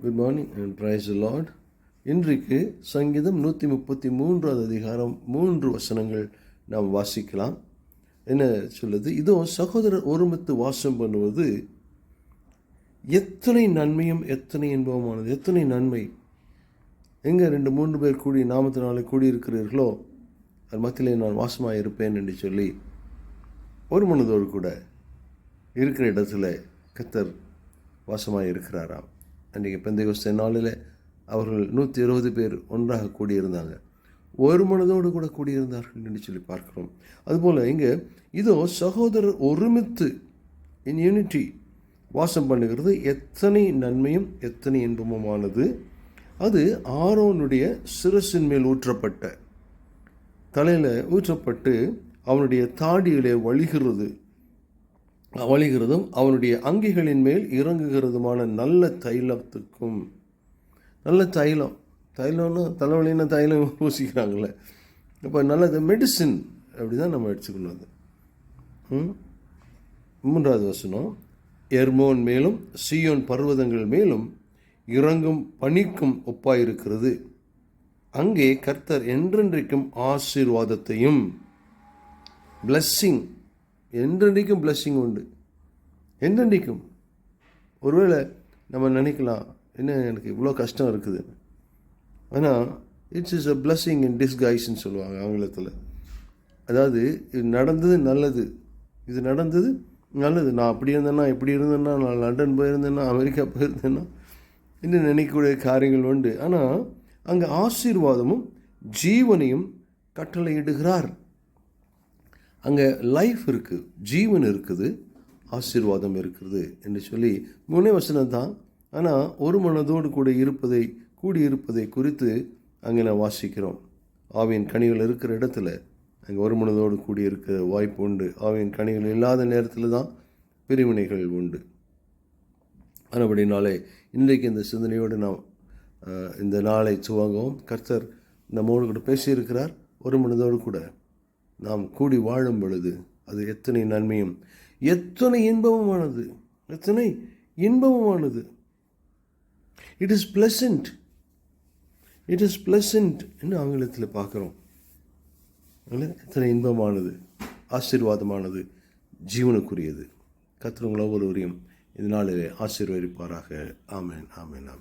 Good morning and praise the Lord. இன்றைக்கு சங்கீதம் 133 அதிகாரம் 3 வசனங்கள் நாம் வாசிக்கலாம். என்ன சொல்லுது? இதோ சகோதரர் ஒருமித்து வாசம் பண்ணுவது எத்தனை நன்மையும் எத்தனை இன்பமானது. எத்தனை நன்மை! எங்கே 2-3 பேர் கூடி நாமத்தினாலே கூடியிருக்கிறீர்களோ அது மத்தியிலே நான் வாசமாக இருப்பேன் என்று சொல்லி ஒரு மனதோடு கூட இருக்கிற இடத்துல கர்த்தர் வாசமாக இருக்கிறாராம். அன்றைக்கி பெந்தைக்கோஸ்தே நாளில் அவர்கள் 120 பேர் ஒன்றாக கூடியிருந்தாங்க. ஒரு மனதோடு கூட கூடியிருந்தார்கள் என்று சொல்லி பார்க்கிறோம். அதுபோல் இங்கே இதோ சகோதரர் ஒருமித்து இன் யூனிட்டி வாசம் பண்ணுகிறது எத்தனை நன்மையும் எத்தனை இன்பமுமானது. அது ஆரோனுடைய சிரசின் மேல் ஊற்றப்பட்ட தலையில் ஊற்றப்பட்டு அவனுடைய தாடியிலே வழிகிறதும் அவனுடைய அங்கிகளின் மேல் இறங்குகிறதுமான நல்ல தைலத்துக்கும். நல்ல தைலம்னா தலைவலின்னா தைலம் பூசிக்கிறாங்களே, அப்போ நல்லது மெடிசின் அப்படி தான் நம்ம எடுத்துக்கணும். அது 3வது வசனம், எர்மோன் மேலும் சீயோன் பர்வதங்கள் மேலும் இறங்கும் பனிக்கும் ஒப்பாயிருக்கிறது. அங்கே கர்த்தர் என்றென்றைக்கும் ஆசீர்வாதத்தையும் பிளஸ்ஸிங், என்றென்றைக்கும் பிளஸ்ஸிங் உண்டு. என்றென்றைக்கும். ஒருவேளை நம்ம நினைக்கலாம், என்ன எனக்கு இவ்வளோ கஷ்டம் இருக்குது, ஆனால் இட்ஸ் இஸ் அ பிளஸ்ஸிங் இன் டிஸ்கைஸ்ன்னு சொல்லுவாங்க ஆங்கிலத்தில். அதாவது இது நடந்தது நல்லது, இது நடந்தது நல்லது. நான் அப்படி இருந்தேன்னா இப்படி இருந்தேன்னா, நான் லண்டன் போயிருந்தேன்னா அமெரிக்கா போயிருந்தேன்னா இன்னும் நினைக்கக்கூடிய காரியங்கள் உண்டு. ஆனால் அங்கே ஆசீர்வாதமும் ஜீவனையும் கட்டளையிடுகிறார். அங்கே லைஃப் இருக்குது, ஜீவன் இருக்குது, ஆசீர்வாதம் இருக்கிறது என்று சொல்லி 3 வசனம் தான். ஆனால் ஒரு மனதோடு கூட கூடியிருப்பதை குறித்து அங்கே நான் வாசிக்கிறோம். ஆவியின் கனிகள் இருக்கிற இடத்துல அங்கே ஒரு மனதோடு கூடியிருக்க வாய்ப்பு உண்டு. ஆவியின் கனிகள் இல்லாத நேரத்தில் தான் பிரிவினைகள் உண்டு. அதுபடினாலே இன்றைக்கு இந்த சிந்தனையோடு நாம் இந்த நாளை துவங்கவும். கர்த்தர் நம்மோடு கூட பேசியிருக்கிறார். ஒரு மனதோடு கூட நாம் கூடி வாழும் பொழுது அது எத்தனை நன்மையும் எத்தனை இன்பமுமானது, எத்தனை இன்பமுமானது. It is pleasant, it is pleasant என்று ஆங்கிலத்தில் பார்க்குறோம். எத்தனை இன்பமானது, ஆசீர்வாதமானது, ஜீவனுக்குரியது. கர்த்தர் உங்கள் ஒவ்வொருவரையும் இந்த நாளிலே ஆசீர்வதிப்பாராக. ஆமென், ஆமென், ஆமென்.